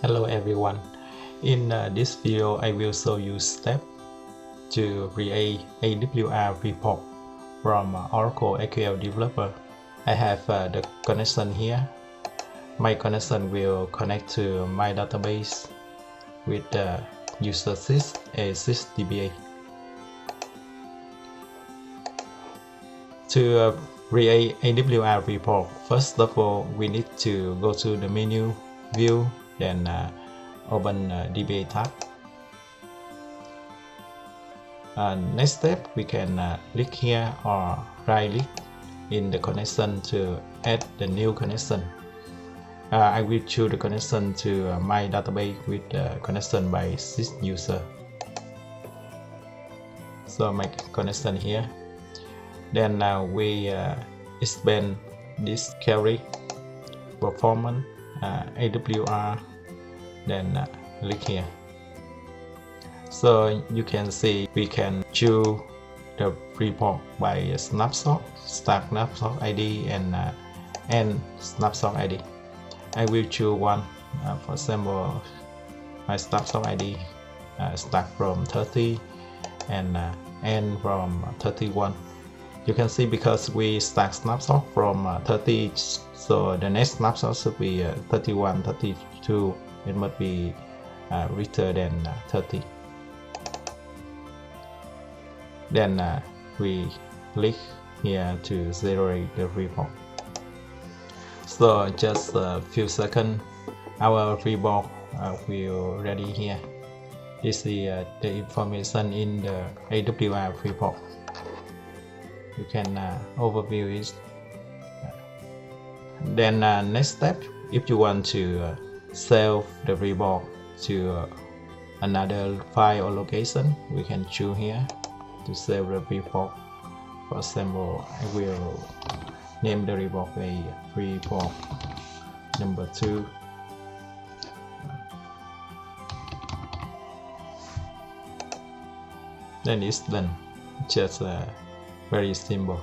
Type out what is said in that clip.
Hello everyone. In this video, I will show you step to create AWR report from Oracle SQL Developer. I have the connection here. My connection will connect to my database with the user sys a6dba. To create AWR report, first of all, we need to go to the menu, view, then open DBA tab. Next step, we can click here or right click in the connection to add the new connection. I will choose the connection to my database with the connection by sys user. So make connection here. Then we expand this query performance AWR. Then click here. So you can see we can choose the report by snapshot, start snapshot ID and end snapshot ID. I will choose one. For example, my snapshot ID start from 30 and end from 31. You can see because we start snapshot from 30, so the next snapshot should be 31, 32. It must be greater than 30. Then we click here to generate the report. So just a few seconds, our report will ready here. This is the information in the AWR report. You can overview it. Then next step, if you want to save the report to another file or location, we can choose here to save the report. For example, I will name the report a report number 2. Then it's done. Just very simple.